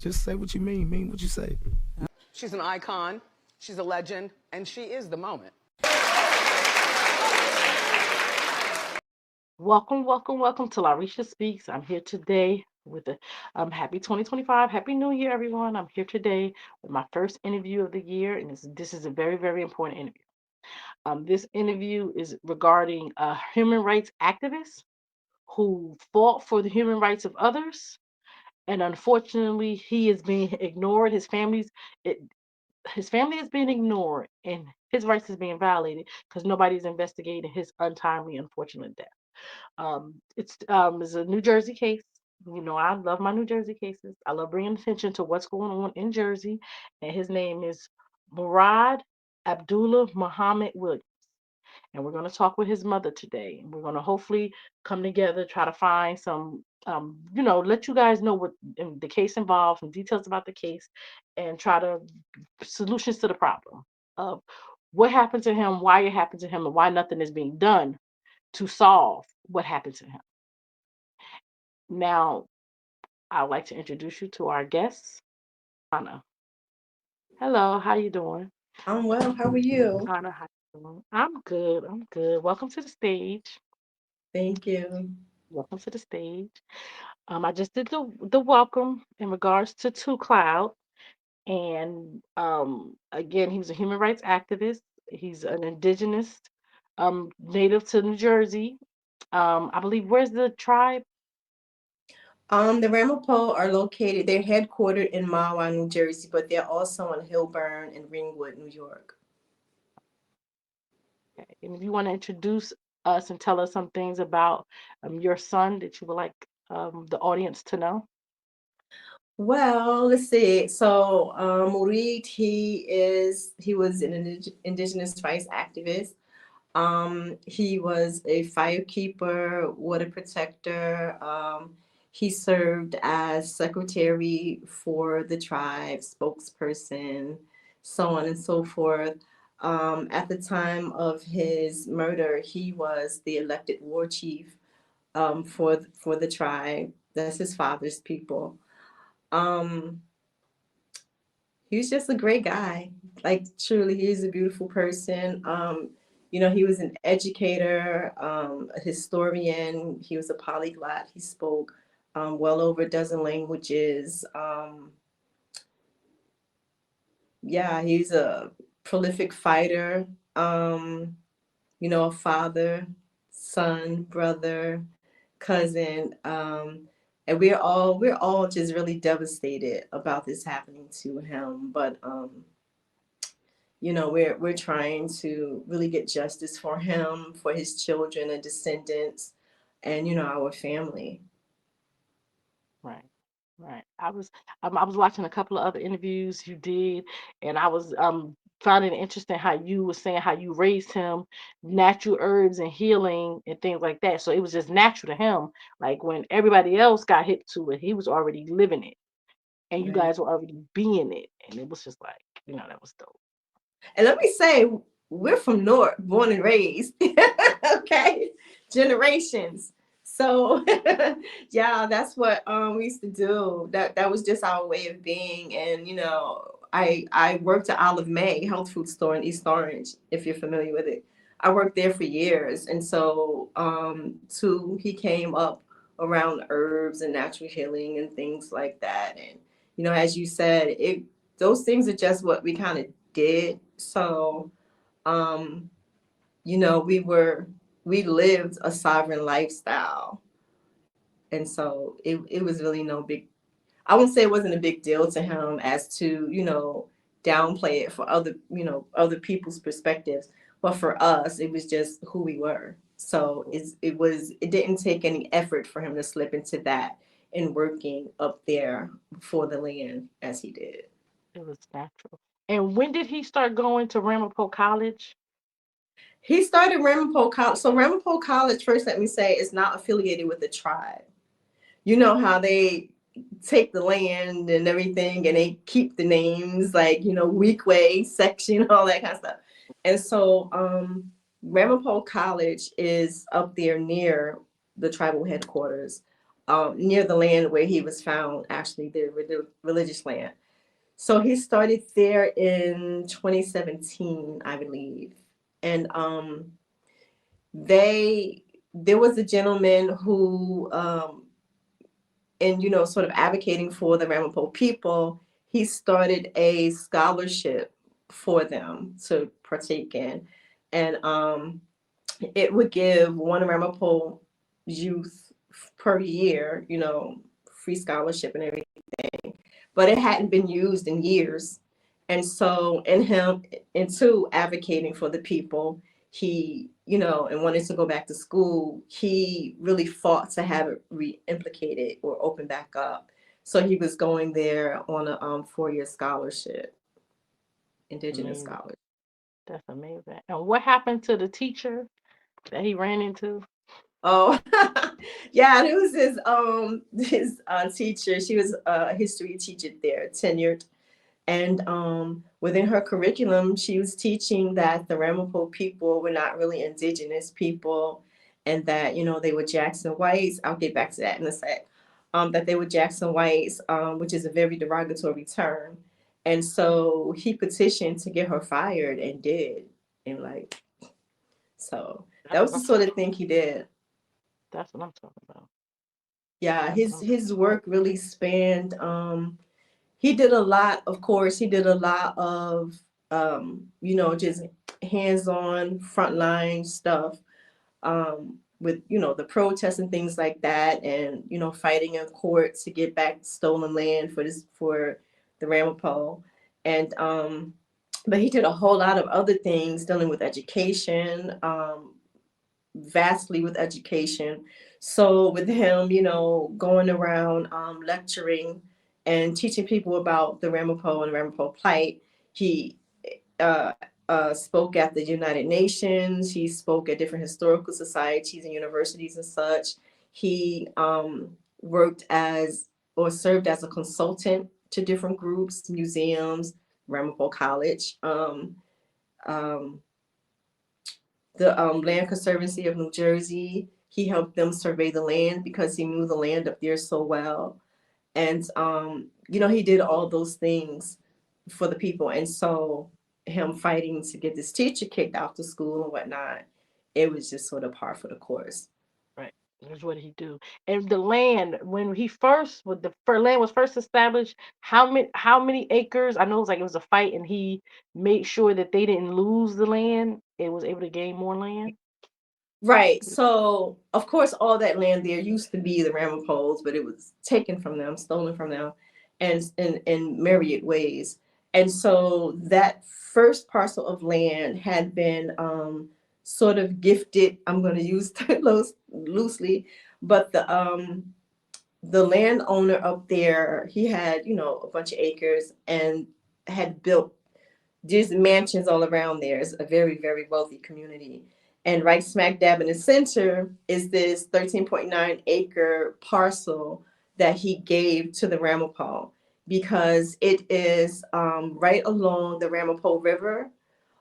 Just say what you mean what you say. She's an icon, she's a legend, and she is the moment. Welcome to Larisha Speaks. I'm here today with a happy 2025, happy New Year, everyone. I'm here today with my first interview of the year, and this is a very, very important interview. This interview is regarding a human rights activist who fought for the human rights of others, and unfortunately, he is being ignored. His family is being ignored, and his rights is being violated because nobody's investigating his untimely, unfortunate death. It's a New Jersey case. You know, I love my New Jersey cases. I love bringing attention to what's going on in Jersey, and his name is Muriyd Abdullah Muhammad Williams. And we're going to talk with his mother today. And we're going to hopefully come together, try to find some, let you guys know what the case involves, some details about the case, and try to solutions to the problem of what happened to him, why it happened to him, and why nothing is being done to solve what happened to him. Now, I'd like to introduce you to our guests, Anna. Hello, how you doing? I'm well. How are you? Anna, how you doing? I'm good. I'm good. Welcome to the stage. Thank you. Welcome to the stage. I just did the welcome in regards to Two Cloud, and again, he was a human rights activist. He's an indigenous, native to New Jersey. I believe, where's the tribe? The Ramapough are located, they're headquartered in Mahwah, New Jersey, but they're also in Hillburn and Ringwood, New York. Okay. And if you want to introduce us and tell us some things about your son that you would like the audience to know. Well, let's see. So Muriyd, he was an indigenous rights activist. He was a firekeeper, water protector. He served as secretary for the tribe, spokesperson, so on and so forth. At the time of his murder, he was the elected war chief for the tribe. That's his father's people. Um, he was just a great guy. Like truly, he's a beautiful person. He was an educator, a historian. He was a polyglot. He spoke well over a dozen languages. He's a prolific fighter. A father, son, brother, cousin. And we're all just really devastated about this happening to him. But we're trying to really get justice for him, for his children and descendants, and our family. Right. Right. I was watching a couple of other interviews you did, and I was finding it interesting how you were saying how you raised him, natural herbs and healing and things like that. So it was just natural to him. Like when everybody else got hip to it, he was already living it, and you Right. guys were already being it, and it was just like, that was dope. And let me say, we're from North, born and raised. Okay, generations. So yeah, that's what we used to do. That was just our way of being. And I worked at Olive May health food store in East Orange, if you're familiar with it. I worked there for years, and so too, he came up around herbs and natural healing and things like that. And as you said, those things are just what we kind of did. So we lived a sovereign lifestyle, and so it was really no big, I won't say it wasn't a big deal to him as to downplay it for other people's perspectives, but for us it was just who we were. So it didn't take any effort for him to slip into that and working up there for the land as he did. It was natural. And when did he start going to Ramapough College? He started Ramapough College. So Ramapough College, first let me say, is not affiliated with the tribe. You know how they take the land and everything and they keep the names like, Weequay section, all that kind of stuff. And so Ramapough College is up there near the tribal headquarters. near the land where he was found, actually the religious land. So he started there in 2017, I believe. And there was a gentleman who, in, sort of advocating for the Ramapough people, he started a scholarship for them to partake in. And it would give one Ramapough youth per year, free scholarship and everything. But it hadn't been used in years. And so in him, into advocating for the people, he, and wanted to go back to school, he really fought to have it re-implicated or open back up. So he was going there on a 4-year scholarship, Indigenous Amazing. scholarship. That's amazing. And what happened to the teacher that he ran into? Oh, yeah, it was his teacher. She was a history teacher there, tenured. And within her curriculum, she was teaching that the Ramapough people were not really indigenous people, and that, they were Jackson whites. I'll get back to that in a sec. That they were Jackson whites, which is a very derogatory term. And so he petitioned to get her fired and did. And so that was the sort of thing he did. That's what I'm talking about. Yeah, his work really spanned. He did a lot, of course. He did a lot of, just hands-on, frontline stuff, with, the protests and things like that, and, fighting in court to get back stolen land for the Ramapough. And, but he did a whole lot of other things dealing with education, vastly with education. So with him, going around lecturing and teaching people about the Ramapough and Ramapough plight, he spoke at the United Nations. He spoke at different historical societies and universities and such. He worked as or served as a consultant to different groups, museums, Ramapough College, the Land Conservancy of New Jersey. He helped them survey the land because he knew the land up there so well. And, he did all those things for the people. And so him fighting to get this teacher kicked out of school and whatnot, it was just sort of par for the course. Right. That's what he do. And the land, when the land was first established, how many acres? I know it was a fight, and he made sure that they didn't lose the land. It was able to gain more land. Right. So, of course, all that land there used to be the Ramapoughs, but it was taken from them, stolen from them, and in myriad ways. And so that first parcel of land had been sort of gifted. I'm going to use those loosely, but the landowner up there, he had, a bunch of acres and had built these mansions all around there. It's a very, very wealthy community. And right smack dab in the center is this 13.9 acre parcel that he gave to the Ramapough, because it is right along the Ramapough River,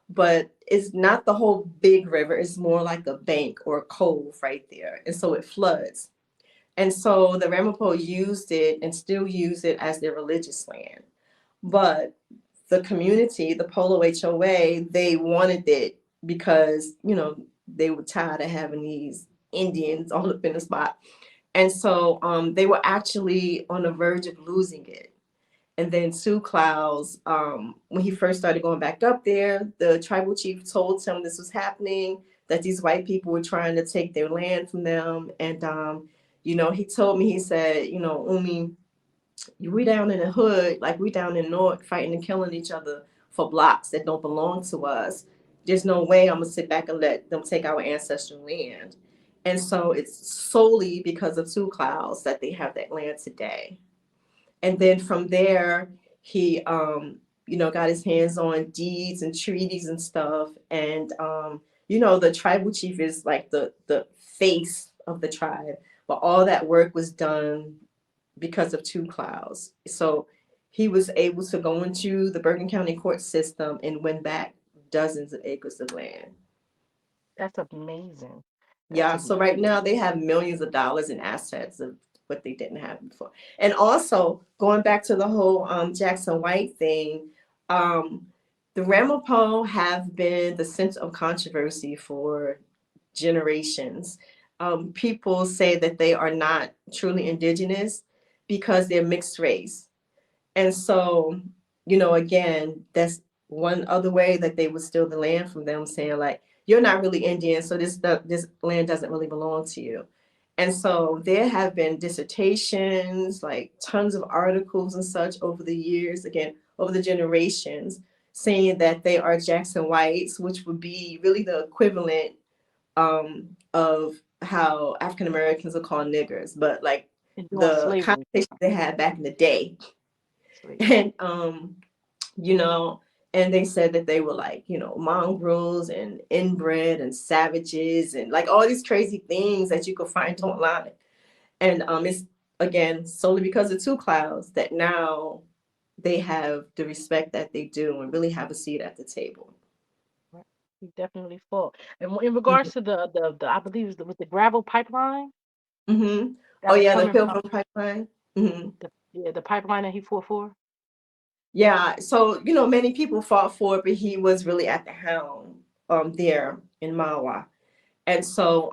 but it's not the whole big river. It's more like a bank or a cove right there. And so it floods. And so the Ramapough used it and still use it as their religious land. But the community, the Polo HOA, they wanted it because, they were tired of having these Indians all up in the spot. And so they were actually on the verge of losing it. And then Sue Clouds, when he first started going back up there, the tribal chief told him this was happening, that these white people were trying to take their land from them. And, he told me, he said, Umi, we down in the hood, like we down in North, fighting and killing each other for blocks that don't belong to us. There's no way I'm gonna sit back and let them take our ancestral land. And so it's solely because of Two Clouds that they have that land today. And then from there, he, got his hands on deeds and treaties and stuff. And, the tribal chief is like the face of the tribe, but all that work was done because of Two Clouds. So he was able to go into the Bergen County court system and win back dozens of acres of land. That's amazing. Yeah, so right now they have millions of dollars in assets of what they didn't have before. And also going back to the whole Jackson White thing, the Ramapough have been the center of controversy for generations. People say that they are not truly indigenous because they're mixed race. And so, again, that's one other way that they would steal the land from them, saying like, you're not really Indian, so this land doesn't really belong to you. And so there have been dissertations, like tons of articles and such over the years, again, over the generations, saying that they are Jackson Whites, which would be really the equivalent of how African Americans are called niggers, but like Enduring the slavery. conversation they had back in the day. Slavery. And and they said that they were like, mongrels and inbred and savages and like all these crazy things that you could find online. And it's again solely because of Two Clouds that now they have the respect that they do and really have a seat at the table. Right. He definitely fought. And in regards to the I believe it was with the gravel pipeline Mm-hmm. that Oh was yeah, the coming from Pilgrim Pipeline. Mm-hmm. the pipeline that he fought for. Yeah, so many people fought for it, but he was really at the helm there in Mahwah. And so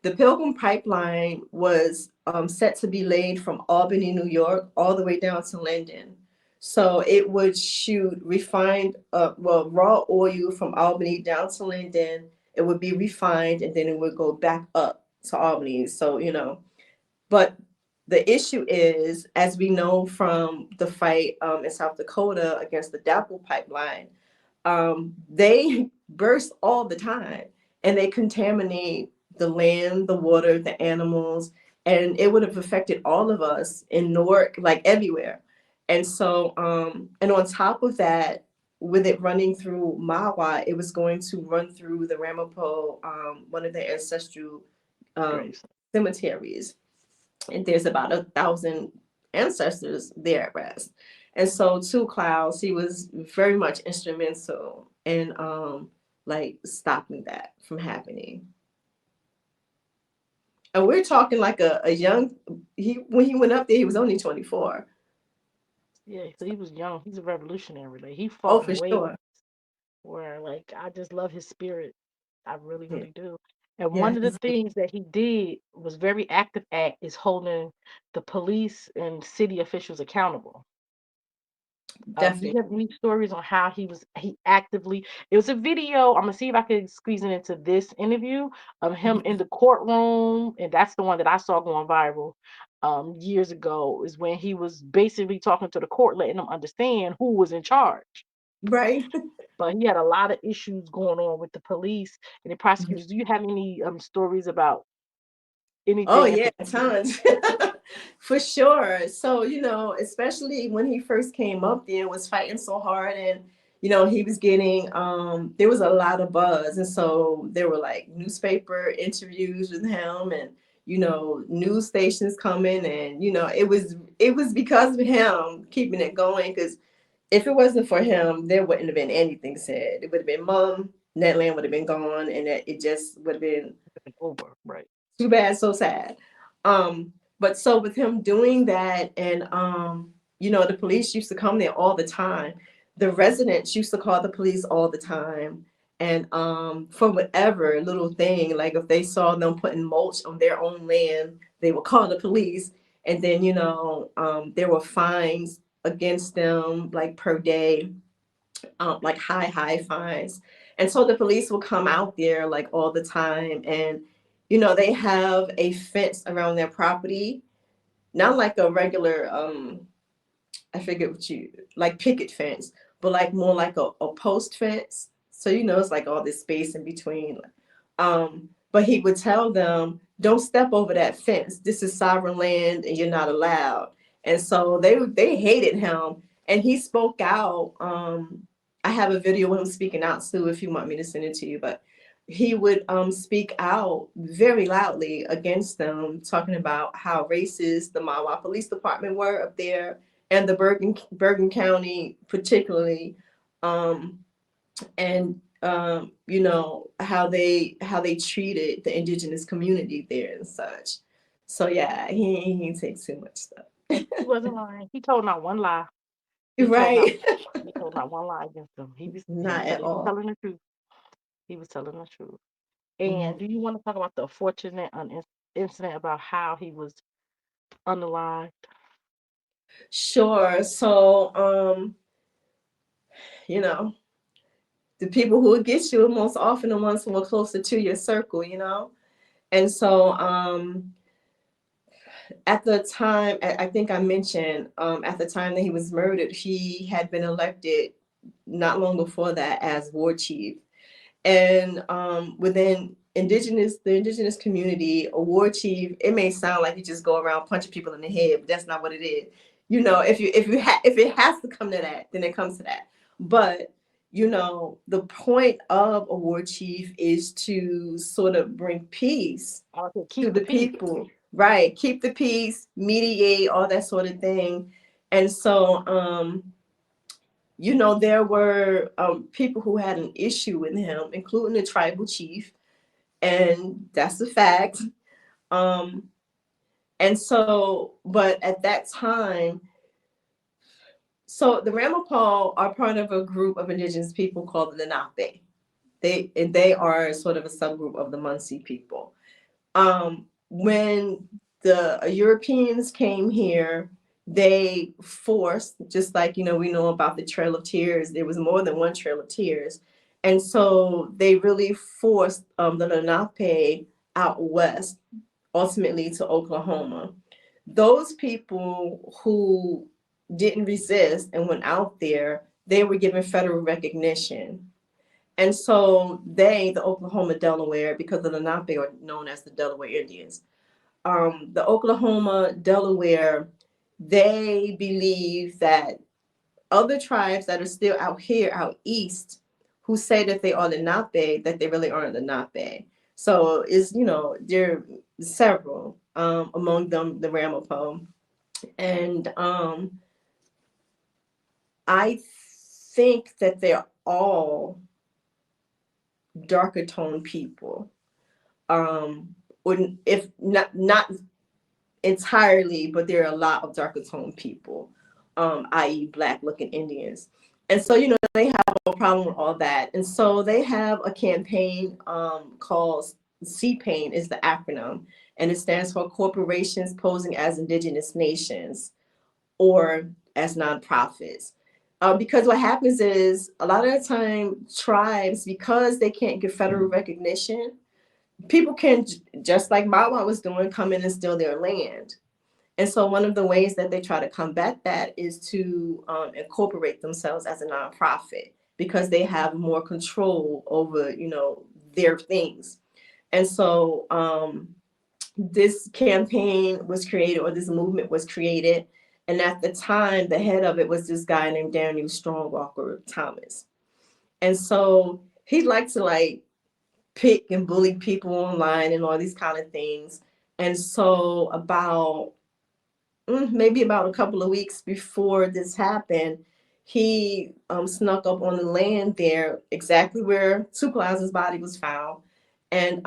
the Pilgrim Pipeline was set to be laid from Albany, New York, all the way down to Linden. So it would shoot refined, raw oil from Albany down to Linden. It would be refined, and then it would go back up to Albany. So, but the issue is, as we know from the fight in South Dakota against the DAPL pipeline, they burst all the time and they contaminate the land, the water, the animals, and it would have affected all of us in Newark, like everywhere. And so, and on top of that, with it running through Mahwah, it was going to run through the Ramapough, one of the ancestral Graves. cemeteries. And there's about 1,000 ancestors there at rest. And so Two Clouds, he was very much instrumental in like stopping that from happening. And we're talking like a young, when he went up there, he was only 24. Yeah, so he was young. He's a revolutionary. Like he Oh, fought for in ways sure. where like I just love his spirit. I really, Yeah. really do. And Yeah, one of the things that he did was very active at is holding the police and city officials accountable. Do definitely. you have any stories on how he actively, it was a video, I'm gonna see if I can squeeze it into this interview of him in the courtroom, and that's the one that I saw going viral years ago, is when he was basically talking to the court, letting them understand who was in charge. Right. But he had a lot of issues going on with the police and the prosecutors. Do you have any stories about Oh anything in yeah, particular? tons. For sure. So, especially when he first came up there and was fighting so hard, and he was getting there was a lot of buzz, and so there were like newspaper interviews with him, and news stations coming, and it was because of him keeping it going, because if it wasn't for him, there wouldn't have been anything said. It would have been mum, that land would have been gone, and it just would have been Over, right. too bad, so sad. But so with him doing that, and the police used to come there all the time. The residents used to call the police all the time. And for whatever little thing, like if they saw them putting mulch on their own land, they would call the police. And then, there were fines against them like per day, like high fines. And so the police will come out there like all the time, and they have a fence around their property, not like a regular I forget what you like picket fence, but like more like a post fence. So it's like all this space in between. But he would tell them, don't step over that fence. This is sovereign land and you're not allowed. And so they hated him, and he spoke out. I have a video of him speaking out too, if you want me to send it to you, but he would speak out very loudly against them, talking about how racist the Mahwah Police Department were up there, and the Bergen County particularly, and how they treated the indigenous community there and such. So yeah, he didn't take too much stuff. He wasn't lying. He told not one lie. He told not Right. he told not one lie against him. Not at He was all. telling the truth. He was telling the truth. Mhm. And do you want to talk about the unfortunate incident about how he was unalived? Sure. So you know, the people who would get you are most often the ones who are closer to your circle, you know? And so at the time, I think I mentioned at the time that he was murdered, he had been elected not long before that as war chief. And within the indigenous community, a war chief, it may sound like you just go around punching people in the head, but that's not what it is. You know, if it has to come to that, then it comes to that. But you know, the point of a war chief is to sort of bring peace I said, to keep the the peace. people, right? Keep the peace, mediate, all that sort of thing. And so you know, there were people who had an issue with him, including the tribal chief, and that's a fact. Um, and so, but at that time, so the Ramapough are part of a group of indigenous people called the Lenape. They are sort of a subgroup of the Munsee people. When the Europeans came here, they forced, just like, you know, we know about the Trail of Tears, there was more than one Trail of Tears. And so they really forced the Lenape out west, ultimately to Oklahoma. Those people who didn't resist and went out there, they were given federal recognition. And so they, the Oklahoma Delaware, because the Lenape are known as the Delaware Indians, the Oklahoma Delaware, they believe that other tribes that are still out here, out east, who say that they are Lenape, that they really aren't Lenape. So is, you know, there are several, among them the Ramapough. And I think that they're all darker toned people. Wouldn't, if not entirely, but there are a lot of darker toned people, i.e., black looking Indians. And so, you know, they have no problem with all that. And so they have a campaign called CPAIN is the acronym, and it stands for Corporations Posing as Indigenous Nations or as nonprofits. Because what happens is a lot of the time tribes, because they can't get federal recognition, people can, just like Mahwah was doing, come in and steal their land. And so one of the ways that they try to combat that is to incorporate themselves as a nonprofit because they have more control over, you know, their things. And so this campaign was created, or this movement was created. And at the time, the head of it was this guy named Daniel Strongwalker Thomas. And so he liked to like pick and bully people online and all these kind of things. And so about maybe about a couple of weeks before this happened, he snuck up on the land there, exactly where Two Clouds' body was found, and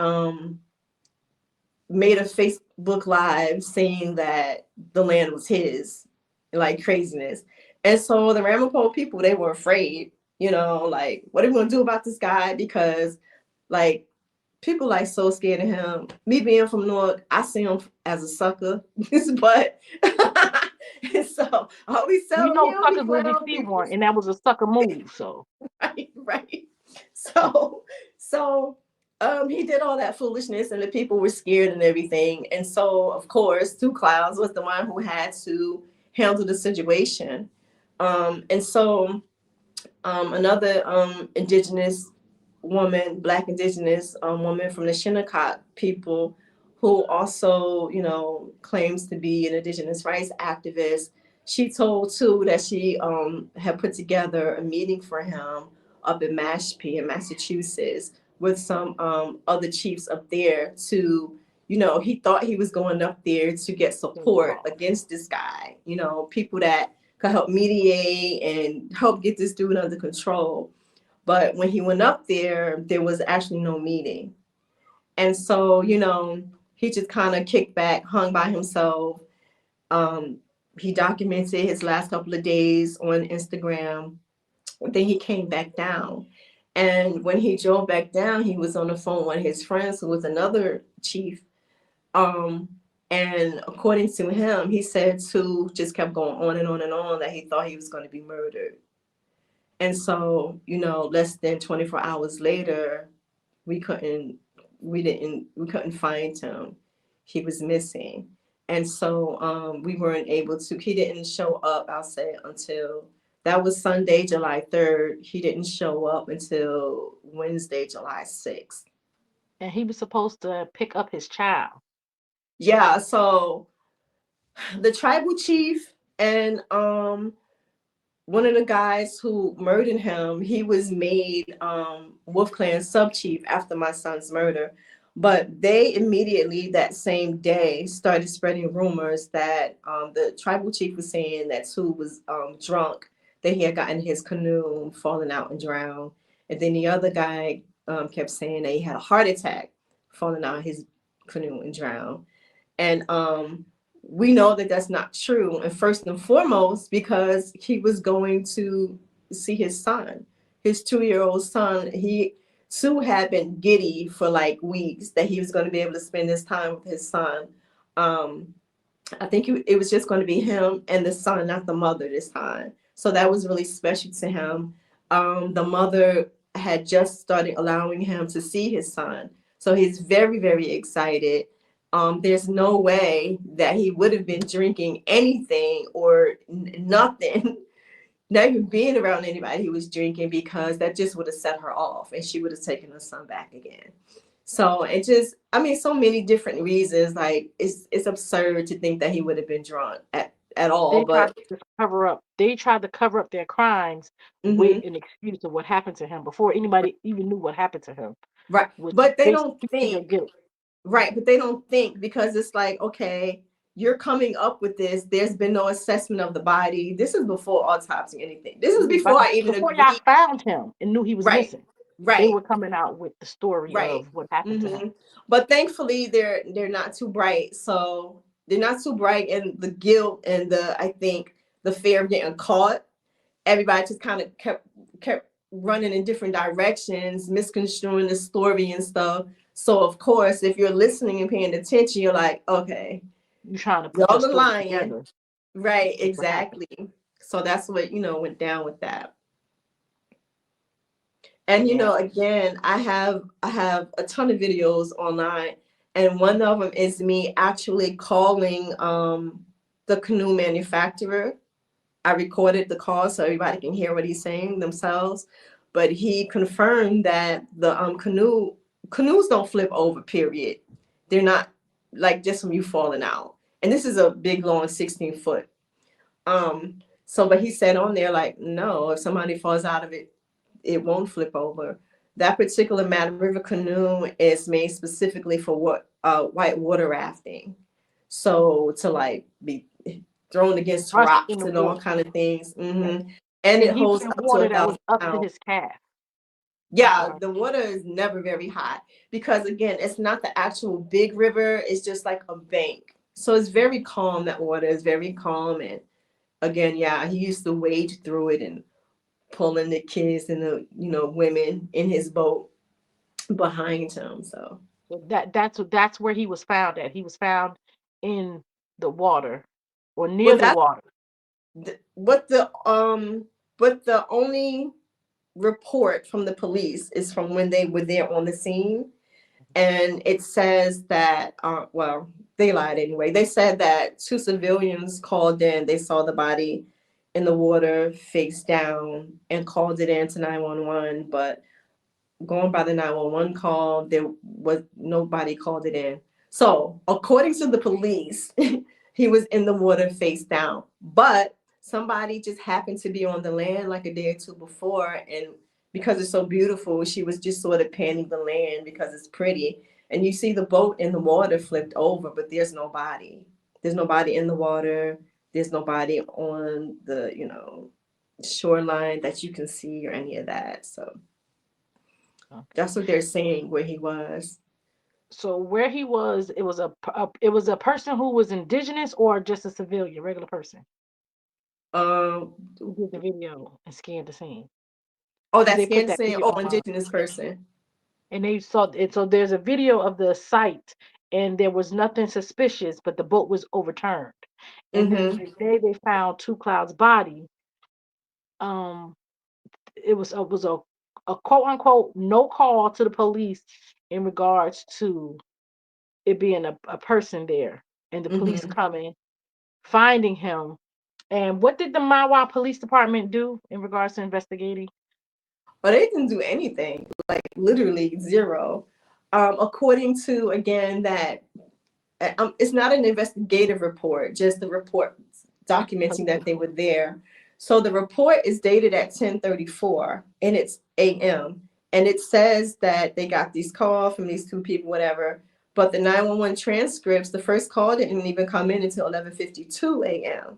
made a Facebook Live saying that the land was his, like craziness. And so the Ramapough people, they were afraid, you know, like, what are we gonna do about this guy? Because like people like so scared of him. Me being from North, I see him as a sucker. But so I always You tell him he know, don't be suckers will playing on receive people. one, and that was a sucker move. So Right, right. So he did all that foolishness and the people were scared and everything. And so of course, Two Clouds was the one who had to handle the situation. And so another indigenous woman, Black indigenous woman from the Shinnecock people, who also, you know, claims to be an indigenous rights activist. She told too that she had put together a meeting for him up in Mashpee in Massachusetts with some other chiefs up there to, you know, he thought he was going up there to get support against this guy, you know, people that could help mediate and help get this dude under control. But when he went up there, there was actually no meeting. And so, you know, he just kind of kicked back, hung by himself. He documented his last couple of days on Instagram. Then he came back down. And when he drove back down, he was on the phone with his friends, who was another chief. And according to him, he said Sue just kept going on and on and on that he thought he was going to be murdered. And so, less than 24 hours later, we couldn't find him. He was missing. And so we weren't able to, he didn't show up, I'll say, until that was Sunday, July 3rd. He didn't show up until Wednesday, July 6th. And he was supposed to pick up his child. Yeah, so the tribal chief and one of the guys who murdered him, he was made Wolf Clan sub-chief after my son's murder. But they immediately that same day started spreading rumors that the tribal chief was saying that Sue was drunk, that he had gotten his canoe, fallen out and drowned. And then the other guy kept saying that he had a heart attack, falling out his canoe and drowned. And we know that that's not true. And first and foremost, because he was going to see his son, his 2-year-old son. Sue had been giddy for like weeks that he was going to be able to spend this time with his son. I think it was just going to be him and the son, not the mother this time. So that was really special to him. The mother had just started allowing him to see his son. So he's very, very excited. There's no way that he would have been drinking anything or nothing, not even being around anybody who was drinking, because that just would have set her off and she would have taken her son back again. So it just, so many different reasons. Like it's absurd to think that he would have been drunk at all. They tried to cover up their crimes with an excuse of what happened to him before anybody even knew what happened to him. Right. But they don't think. Right, but they don't think, because it's like, okay, you're coming up with this. There's been no assessment of the body. This is before autopsy, anything. This is before y'all found him and knew he was missing. Right. They were coming out with the story of what happened to him. But thankfully, they're not too bright. So they're not too bright, and the guilt and I think the fear of getting caught. Everybody just kind of kept running in different directions, misconstruing the story and stuff. So of course, if you're listening and paying attention, you're like, okay, you're trying to put the line together. Right, exactly. So that's what went down with that. And again, I have a ton of videos online, and one of them is me actually calling the canoe manufacturer. I recorded the call so everybody can hear what he's saying themselves, but he confirmed that the canoes don't flip over, period. They're not like just from you falling out. And this is a big, long 16-foot. But he said on there, like, no, if somebody falls out of it, it won't flip over. That particular Mad River canoe is made specifically for white water rafting. So to like be thrown against rocks and all kind of things. And it holds up to 1,000 up to his calf. Yeah, the water is never very hot, because again, it's not the actual big river. It's just like a bank. So it's very calm. That water is very calm. And again, yeah, he used to wade through it and pulling the kids and the women in his boat behind him. So that's where he was found at. He was found in the water or near the water. But the only report from the police is from when they were there on the scene, and it says that they lied anyway. They said that 2 civilians called in. They saw the body in the water face down and called it in to 911, but going by the 911 call, there was nobody called it in. So according to the police, he was in the water face down, but somebody just happened to be on the land like a day or two before, and because it's so beautiful, she was just sort of panning the land because it's pretty. And you see the boat in the water flipped over, but there's nobody. There's nobody in the water. There's nobody on the, shoreline that you can see or any of that. So that's what they're saying where he was. So where he was, it was a person who was indigenous or just a civilian, regular person Um, who did the video and scanned the scene. oh, Because that's they put skin that saying, video oh, online. indigenous person. And they saw it. So there's a video of the site, and there was nothing suspicious, but the boat was overturned. And then Mm-hmm. the day they found Two Cloud's body, um, it was a quote unquote no call to the police in regards to it being a person there, and the police Mm-hmm. coming, finding him. And what did the Mahwah Police Department do in regards to investigating? But they didn't do anything, like literally zero. According to again that it's not an investigative report, just the report documenting that they were there. So the report is dated at 10:34 and it's a.m. and it says that they got these calls from these two people, whatever. But the 911 transcripts, the first call didn't even come in until 11:52 a.m.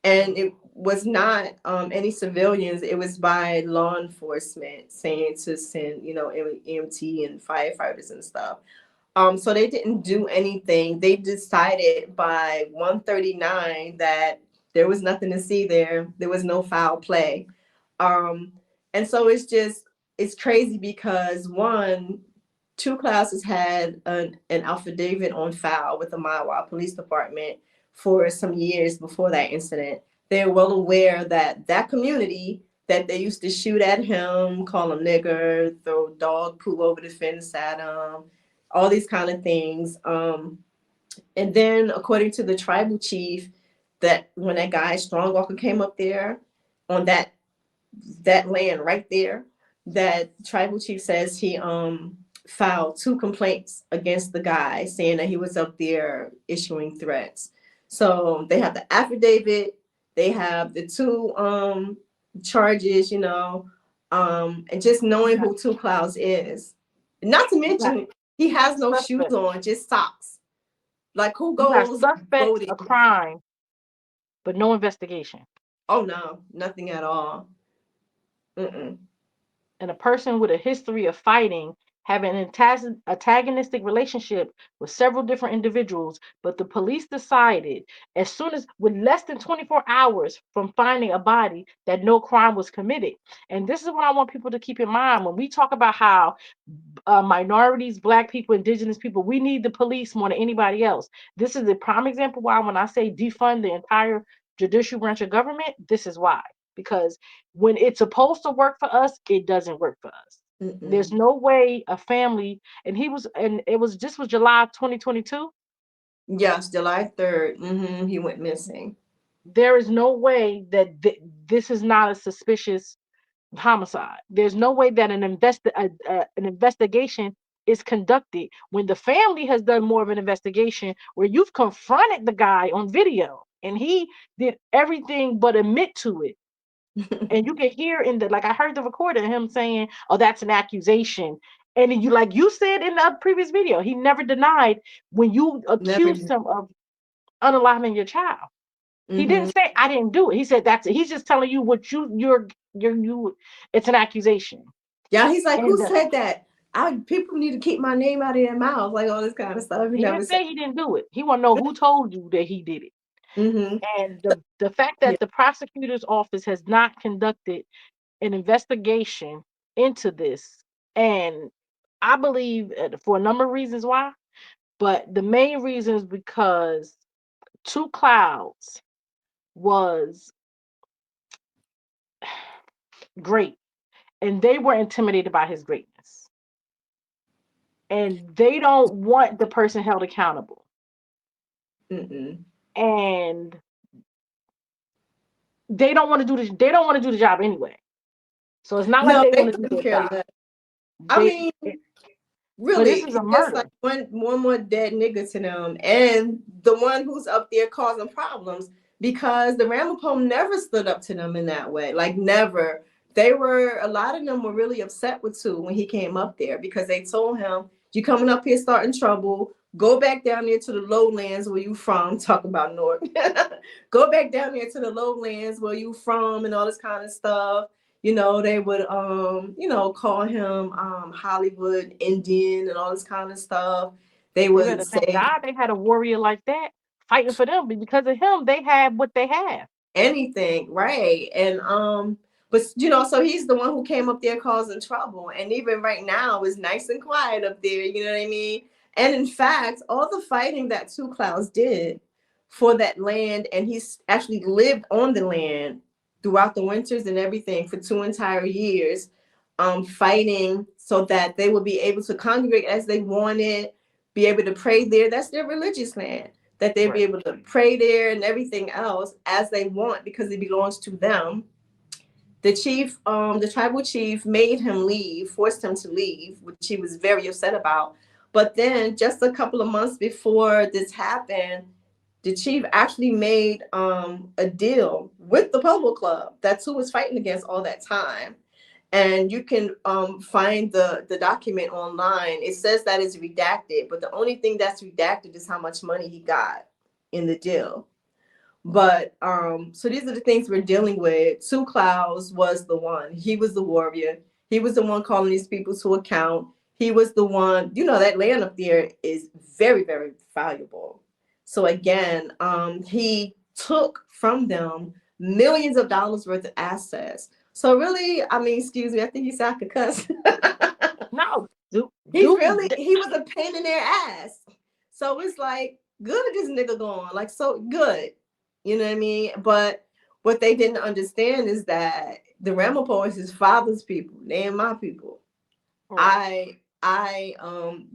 And it was not any civilians. It was by law enforcement saying to send, EMT and firefighters and stuff. So they didn't do anything. They decided by 1:39 that there was nothing to see there. There was no foul play. Um, and so it's crazy because one, two classes had an affidavit on file with the Mahwah Police Department for some years before that incident. They're well aware that that community that they used to shoot at him, call him nigger, throw dog poo over the fence at him, all these kind of things. And then according to the tribal chief, that when that guy Strong Walker came up there on that land right there, that tribal chief says he filed 2 complaints against the guy saying that he was up there issuing threats. So they have the affidavit, they have the 2 charges, and just knowing who Two Clouds is. Not to You got mention he has no shoes suspects. on, just socks. Like who You got goes suspects, boating? a crime, but no investigation. Oh no, nothing at all. Mm-mm. And a person with a history of fighting, having an antagonistic relationship with several different individuals, but the police decided, as soon as with less than 24 hours from finding a body, that no crime was committed. And this is what I want people to keep in mind when we talk about how minorities, black people, indigenous people, we need the police more than anybody else. This is a prime example why when I say defund the entire judicial branch of government, this is why. Because when it's supposed to work for us, it doesn't work for us. There's Mm-mm. no way a family, and it was just was July 2022. Yes, July 3rd. He went missing. There is no way that this is not a suspicious homicide. There's no way that an investigation is conducted when the family has done more of an investigation where you've confronted the guy on video and he did everything but admit to it. And you can hear in the like I heard the recording of him saying, "Oh, that's an accusation." And then you like you said in the previous video, he never denied when you Never accused did. him of unaliving your child. He didn't Mm-hmm. say I didn't do it. He said that's it. He's just telling you what you it's an accusation. Yeah, he's like, who And said that? People need to keep my name out of their mouth, like all this kind of stuff. He he never didn't said. say he didn't do it. He want to know who told you that he did it. Mm-hmm. And the fact Yeah. that the prosecutor's office has not conducted an investigation into this, and I believe for a number of reasons why, but the main reason is because Two Clouds was great, and they were intimidated by his greatness, and they don't want the person held accountable, Mm-mm. and they don't want to do this. They don't want to do the job anyway. So it's not like No, they they want to do couldn't their care job. less. I They, mean, but really, this is it's a just like murder. one more dead nigga to them, and the one who's up there causing problems because the Ramapough never stood up to them in that way, like never. They were a lot of them were really upset with Two when he came up there because they told him, "You coming up here starting trouble? Go back down there to the lowlands where you from." Talk about North. Go back down there to the lowlands where you from and all this kind of stuff. They would call him Hollywood Indian and all this kind of stuff. They You would better thank say God they had a warrior like that fighting for them. Because of him, they have what they have. anything, right? And but so he's the one who came up there causing trouble, and even right now is nice and quiet up there, you know what I mean? And in fact, all the fighting that Two Clouds did for that land, and he's actually lived on the land throughout the winters and everything for 2 entire years, fighting so that they would be able to congregate as they wanted, be able to pray there. That's their religious land, that they'd be able to pray there and everything else as they want because it belongs to them. The chief, the tribal chief made him leave, forced him to leave, which he was very upset about. But then just a couple of months before this happened, the chief actually made a deal with the Polo Club. That's who was fighting against all that time. And you can find the document online. It says that it's redacted, but the only thing that's redacted is how much money he got in the deal. But so these are the things we're dealing with. Two Clouds was the one. He was the warrior. He was the one calling these people to account. He was the one, that land up there is very, very valuable. So again, he took from them millions of dollars worth of assets. So really, I mean, excuse me, I think he said I could cuss. No, He was a pain in their ass. So it's like, good at this nigga going, like, so good. You know what I mean? But what they didn't understand is that the Ramapough is his father's people. They ain't my people. Right. I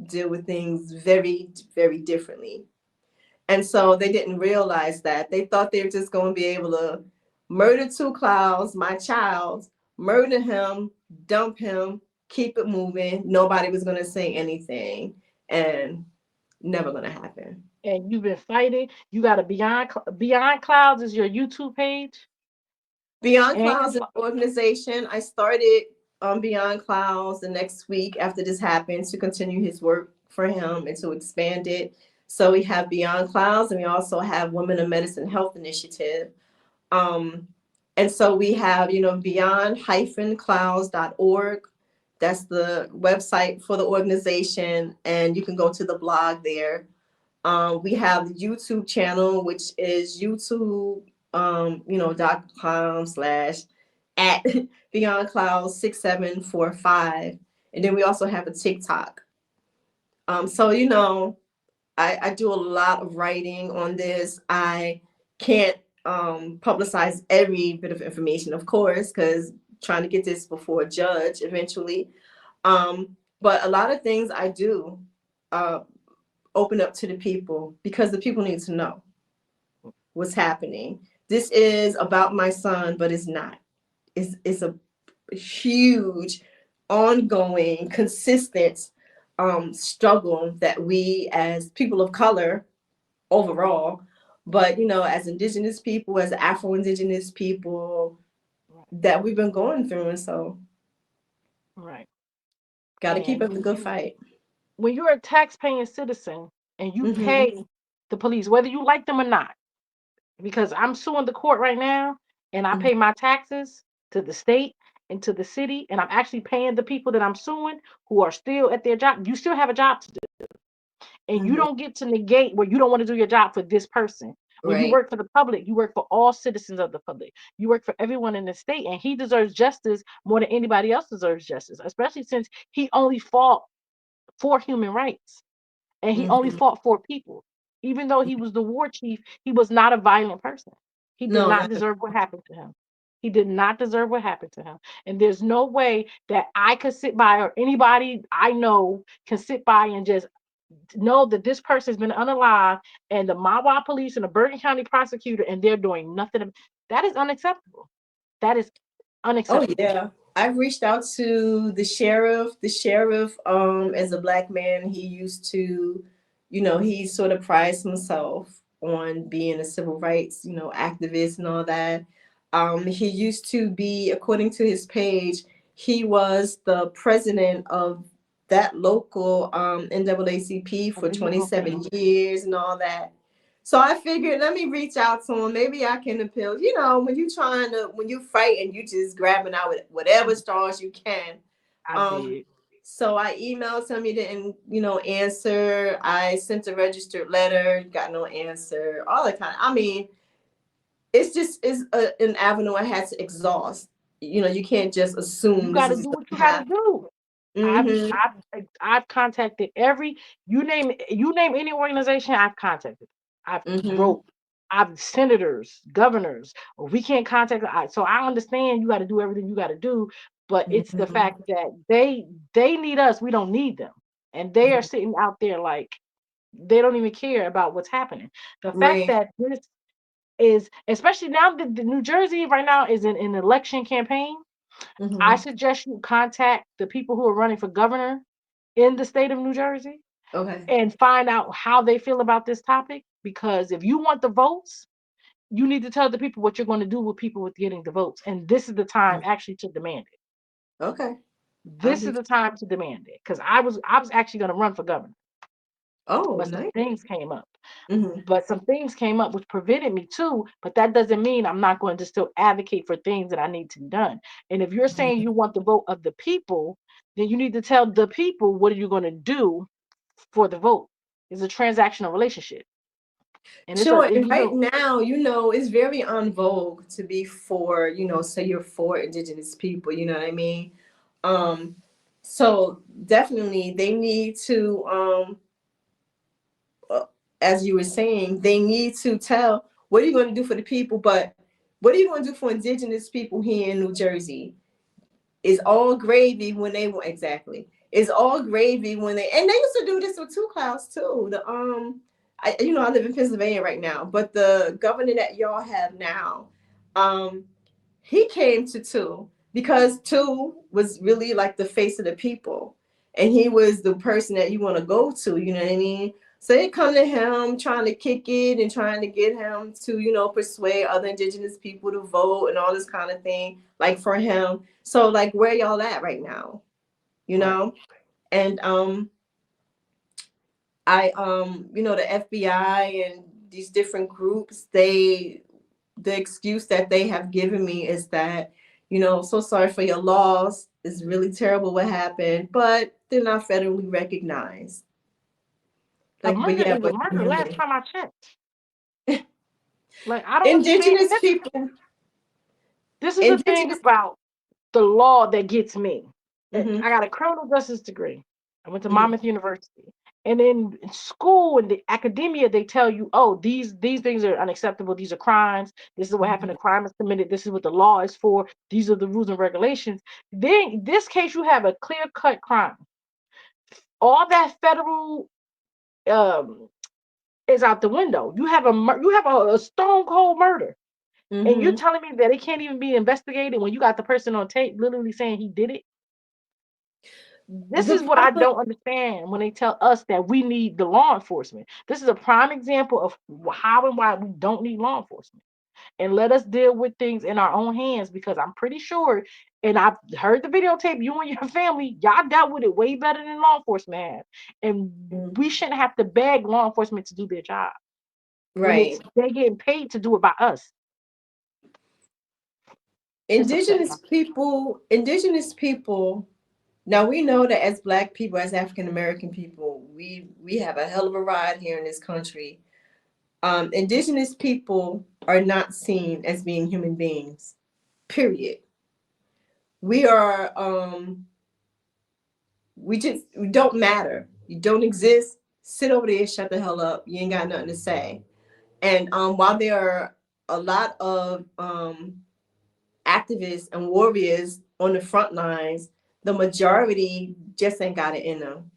deal with things very, very differently. And so they didn't realize that. They thought they were just going to be able to murder Two Clouds, my child, murder him, dump him, keep it moving. Nobody was going to say anything, and never going to happen. And you've been fighting. You got a Beyond Clouds is your YouTube page. Beyond Clouds is an organization. I started on Beyond Clouds the next week after this happened to continue his work for him and to expand it. So we have Beyond Clouds, and we also have Women of Medicine Health Initiative. And so we have, beyond-clouds.org. That's the website for the organization, and you can go to the blog there. We have the YouTube channel, which is youtube.com/at Beyond Clouds 6745. And then we also have a TikTok. So, I do a lot of writing on this. I can't publicize every bit of information, of course, because trying to get this before a judge eventually. But a lot of things I do open up to the people because the people need to know what's happening. This is about my son, but it's not. It's a huge, ongoing, consistent struggle that we as people of color overall, but as Indigenous people, as Afro-Indigenous people, that we've been going through. And so got to keep up the good fight. When you're a tax-paying citizen and you pay the police, whether you like them or not, because I'm suing the court right now and I pay my taxes to the state and to the city, and I'm actually paying the people that I'm suing who are still at their job. You still have a job to do. And you don't get to negate where you don't want to do your job for this person. When you work for the public, you work for all citizens of the public. You work for everyone in the state, and he deserves justice more than anybody else deserves justice, especially since he only fought for human rights and he only fought for people. Even though he was the war chief, he was not a violent person. He did not deserve what happened to him. He did not deserve what happened to him. And there's no way that I could sit by, or anybody I know can sit by and just know that this person has been unalive, and the Mahwah Police and the Bergen County Prosecutor, and they're doing nothing. That is unacceptable. That is unacceptable. Oh yeah, I've reached out to the sheriff. The sheriff, as a Black man, he used to, he sort of prides himself on being a civil rights, activist and all that. He used to be, according to his page, he was the president of that local NAACP for 27 years and all that. So I figured, let me reach out to him. Maybe I can appeal. You know, when you fight and you just grabbing out with whatever straws you can. I Um, did. so I emailed him. He didn't, answer. I sent a registered letter. Got no answer. All that kind. I mean, an avenue I had to exhaust. You can't just You assume this got to is do going what to you got to happen. do. Mm-hmm. I've contacted you name any organization I've contacted. I've Mm-hmm. wrote. I've senators, governors. We can't contact. So I understand you got to do everything you got to do, but it's the Mm-hmm. fact that they need us. We don't need them, and they are sitting out there like they don't even care about what's happening. The fact Right. that this is, especially now that the New Jersey right now is in an election campaign. I Mm-hmm. suggest you contact the people who are running for governor in the state of New Jersey Okay. and find out how they feel about this topic. Because if you want the votes, you need to tell the people what you're going to do with people with getting the votes. And this is the time actually to demand it. Okay. I'll This is be. the time to demand it. Because I was actually going to run for governor, Oh, but some nice. things came up. Mm-hmm. But some things came up which prevented me too. But that doesn't mean I'm not going to still advocate for things that I need to be done. And if you're saying you want the vote of the people, then you need to tell the people what are you going to do for the vote. It's a transactional relationship, and it's a Sure. if And you right know now, it's very en vogue to be for, say you're for Indigenous people, you know what I mean? Um, so definitely they need to, uh, as you were saying, they need to tell what are you going to do for the people, but what are you going to do for Indigenous people here in New Jersey? Is all gravy when they want exactly. It's all gravy when and they used to do this with two clouds too. I live in Pennsylvania right now, but the governor that y'all have now, um, he came to two because two was really like the face of the people, and he was the person that you want to go to. You know what I mean? So they come to him trying to kick it and trying to get him to, persuade other Indigenous people to vote and all this kind of thing, like for him. So like where y'all at right now? You right. know? And the FBI and these different groups, the excuse that they have given me is that, so sorry for your loss. It's really terrible what happened, but they're not federally recognized. A Like, but murder yeah, is a but murder. Last time I checked, like I don't understand. indigenous people, This is the thing indigenous. about the law that gets me. Hmm. I got a criminal justice degree. I went to Hmm. Monmouth University. And in school and the academia, they tell you, oh, these things are unacceptable. These are crimes. This is what happened. A crime is committed. This is what the law is for. These are the rules and regulations. Then, in this case, you have a clear-cut crime. All that federal um, is out the window. You have a stone cold murder, and you're Hmm. telling me that it can't even be investigated when you got the person on tape literally saying he did it. This The is what I problem, don't understand when they tell us that we need the law enforcement. This is a prime example of how and why we don't need law enforcement. And let us deal with things in our own hands because I'm pretty sure, and I've heard the videotape, you and your family, y'all dealt with it way better than law enforcement have. And we shouldn't have to beg law enforcement to do their job when right? they're getting paid to do it by us. It's upsetting. Indigenous people. Now we know that as Black people, as African American people, we have a hell of a ride here in this country. Indigenous people are not seen as being human beings. Period. We are. We don't matter. You don't exist. Sit over there. Shut the hell up. You ain't got nothing to say. And while there are a lot of activists and warriors on the front lines, the majority just ain't got it in them.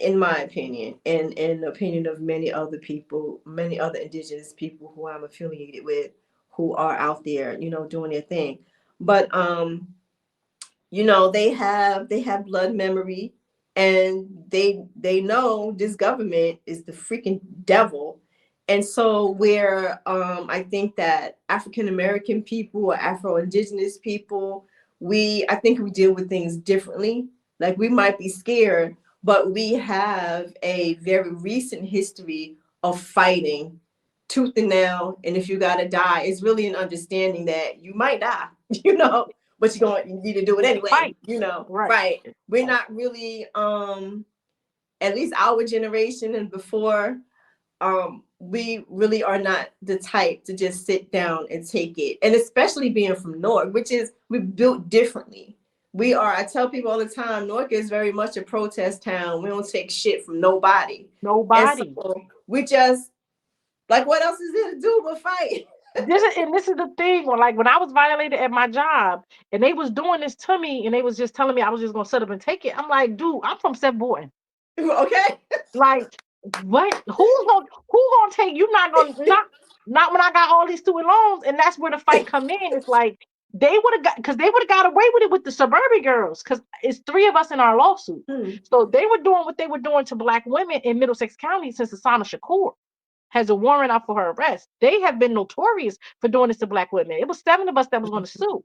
In my opinion, and in the opinion of many other people, many other indigenous people who I'm affiliated with, who are out there, doing their thing. But they have blood memory, and they know this government is the freaking devil. And so where I think that African American people or Afro Indigenous people, I think we deal with things differently. Like we might be scared, but we have a very recent history of fighting tooth and nail. And if you gotta die, it's really an understanding that you might die, you know, but you need to do it anyway, Fight. you know. Right. We're not really at least our generation and before, we really are not the type to just sit down and take it. And especially being from Newark, which is, we're built differently. We are, I tell people all the time, Newark is very much a protest town. We don't take shit from nobody. Nobody. And so we just, like, what else is there to do but fight? This is the thing. Like when I was violated at my job and they was doing this to me and they was just telling me I was just gonna set up and take it. I'm like, dude, I'm from Seth Bourton. Okay. Like, what? Who gonna take you? Not when I got all these student loans, and that's where the fight come in. It's like they would have got away with it with the suburban girls, because it's 3 of us in our lawsuit. So they were doing what they were doing to Black women in Middlesex County since Asana Shakur has a warrant out for her arrest. They have been notorious for doing this to Black women. It was 7 of us that was going to sue.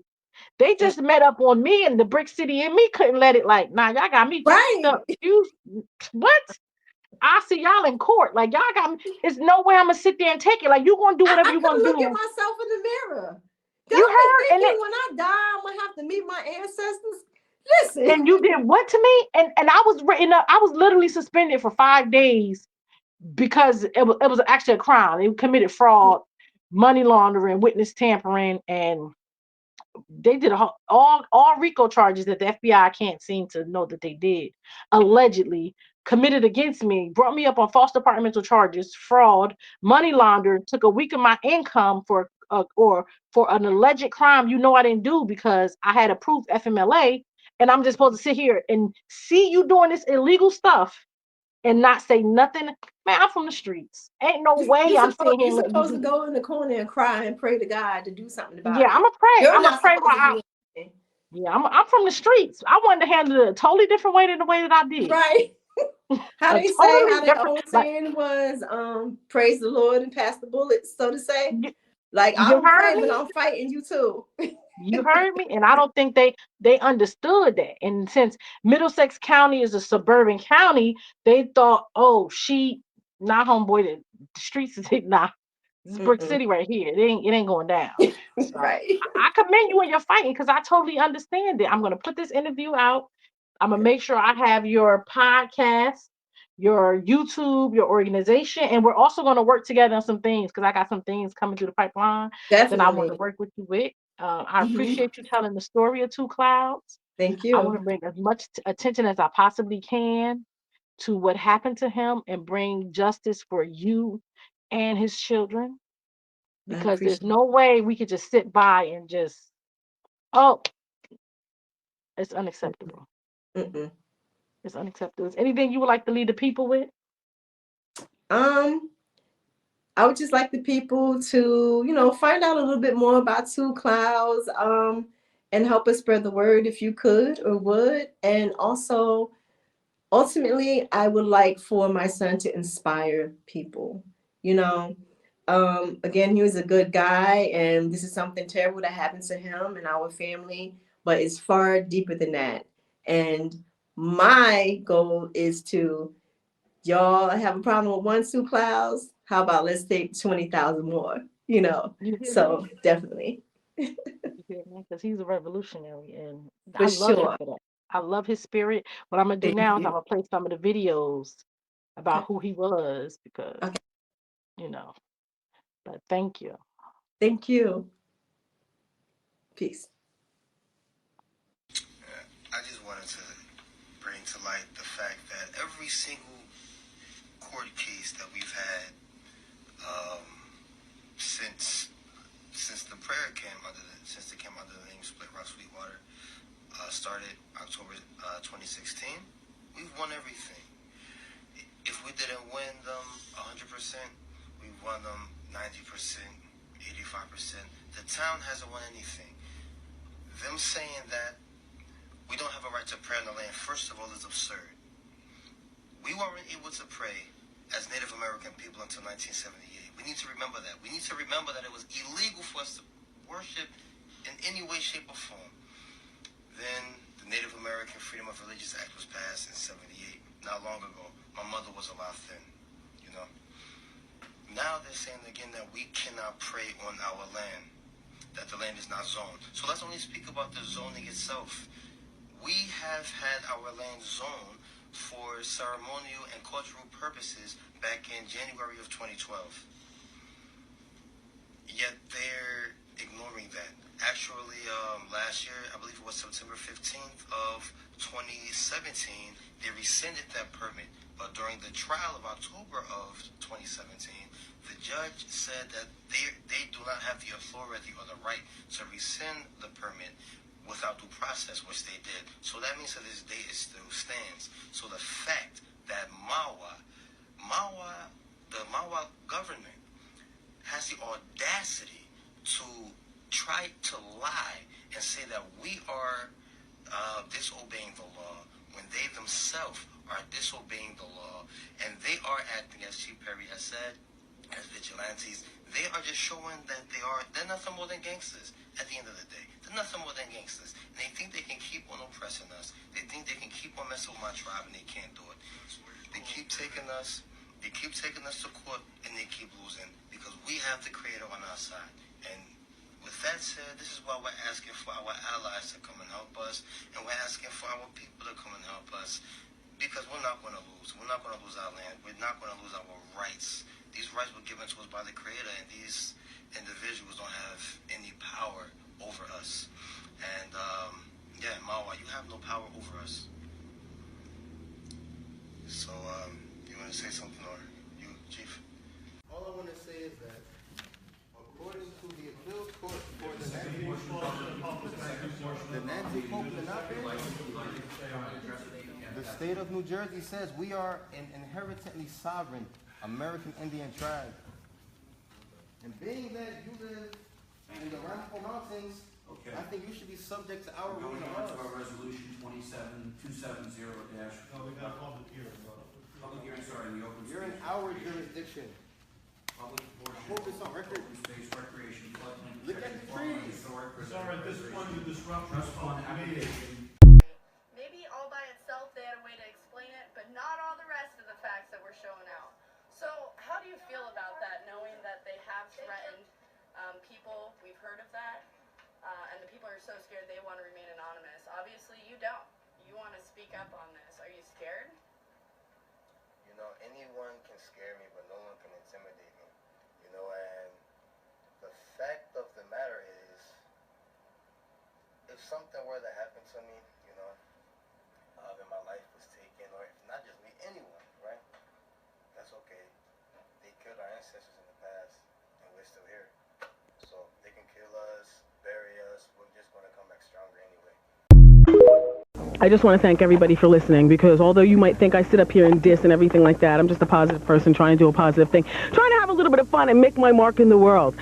They just met up on me, and the Brick City and me couldn't let it. Like, nah, y'all got me fucked up. What? I see y'all in court. Like, y'all got me. There's no way I'm gonna sit there and take it. Like, you gonna do whatever you gonna do. Look at myself in the mirror. You heard? And when I die, I'm gonna have to meet my ancestors. Listen. And you did what to me? And I was written up. I was literally suspended for 5 days because it was actually a crime. They committed fraud, money laundering, witness tampering, and they did all RICO charges that the FBI can't seem to know that they did, allegedly committed against me, brought me up on false departmental charges, fraud, money laundered, took a week of my income for an alleged crime I didn't do because I had approved FMLA, and I'm just supposed to sit here and see you doing this illegal stuff and not say nothing. Man, I'm from the streets. Ain't no way I'm sitting here. You're supposed to go in the corner and cry and pray to God to do something about it. Yeah, I'm gonna pray. You're I'm gonna not pray supposed while to do anything. Yeah, I'm from the streets. I wanted to handle it a totally different way than the way that I did. Right. How A they totally say, how the old like, saying was, praise the Lord and pass the bullets, so to say. Like, I you don't pray, heard but me? I'm fighting you too. You heard me? And I don't think they understood that. And since Middlesex County is a suburban county, they thought, oh, she not homeboy. The streets is nah. This is Brick City right here. It ain't going down. So Right. I commend you when you're fighting because I totally understand it. I'm gonna put this interview out. I'm gonna make sure I have your podcast, your YouTube, your organization, and we're also gonna work together on some things because I got some things coming through the pipeline that I want to work with you with. I appreciate you telling the story of Two Clouds. Thank I want you. to bring as much attention as I possibly can to what happened to him and bring justice for you and his children, because there's no way we could just sit by and just, oh, it's unacceptable. It's unacceptable. Is anything you would like to lead the people with? I would just like the people to, find out a little bit more about Two Clouds, and help us spread the word if you could or would. And also, ultimately, I would like for my son to inspire people. Again, he was a good guy, and this is something terrible that happened to him and our family, but it's far deeper than that. And my goal is to, y'all have a problem with 1, 2 clouds? How about let's take 20,000 more? So definitely. Because he's a revolutionary, and For I love him sure. for that. I love his spirit. What I'm gonna do now is I'm gonna play some of the videos about who he was, because But thank you. Thank you. Peace. I just wanted to bring to light the fact that every single court case that we've had since the prayer since it came under the name Split Rock Sweetwater, started October 2016, we've won everything. If we didn't win them 100%, we won them 90%, 85%. The town hasn't won anything. Them saying that we don't have a right to pray on the land, first of all, is absurd. We weren't able to pray as Native American people until 1978. We need to remember that. We need to remember that it was illegal for us to worship in any way, shape, or form. Then the Native American Freedom of Religious Act was passed in 78, not long ago. My mother was alive then, Now they're saying again that we cannot pray on our land, that the land is not zoned. So let's only speak about the zoning itself. We have had our land zoned for ceremonial and cultural purposes back in January of 2012. Yet they're ignoring that. Actually, last year, I believe it was September 15th of 2017, they rescinded that permit. But during the trial of October of 2017, the judge said that they do not have the authority or the right to rescind the permit without due process, which they did. So that means to this day it still stands. So the fact that the Mahwah government has the audacity to try to lie and say that we are disobeying the law when they themselves are disobeying the law, and they are acting, as Chief Perry has said, as vigilantes. They are just showing that they're nothing more than gangsters at the end of the day. They're nothing more than gangsters. And they think they can keep on oppressing us. They think they can keep on messing with my tribe, and they can't do it. They keep taking us to court, and they keep losing because we have the Creator on our side. And with that said, this is why we're asking for our allies to come and help us, and we're asking for our people to come and help us, because we're not going to lose. We're not going to lose our land. We're not going to lose our rights. These rights were given to us by the Creator, and these individuals don't have any power over us. And Mahwah, you have no power over us. So, you want to say something, or you, Chief? All I want to say is that, according to the appeal court for the Ramapough Lenape, the state of New Jersey says we are an inherently sovereign American Indian tribe. And being that you live in the Ramapough Mountains, Okay. I think you should be subject to our Going rules. on to our resolution 27270 dash. No, we got a public hearing, brother. Public hearing, sorry, in the open space. You're in our jurisdiction. Public I portion. hope it's on record. Open space recreation, floodplain. Look at the protection, trees. historic Sir, at this point, you disrupt Trust fund the meeting. application. Maybe all by itself they had a way to explain it, but not all the rest of the facts that were shown out. So how do you feel about that, knowing that they have threatened people? We've heard of that. And the people are so scared they want to remain anonymous. Obviously, you don't. You want to speak up on this. Are you scared? You know, anyone can scare me, but no one can intimidate me. You know, and the fact of the matter is, if something were to happen to me, you know, and my life was taken, or if not just me, anyone, right? That's okay. They killed our ancestors in the past, and we're still here. So they can kill us, bury us, we're just going to come back stronger anyway. I just want to thank everybody for listening, because although you might think I sit up here and diss and everything like that, I'm just a positive person trying to do a positive thing, trying to have a little bit of fun and make my mark in the world.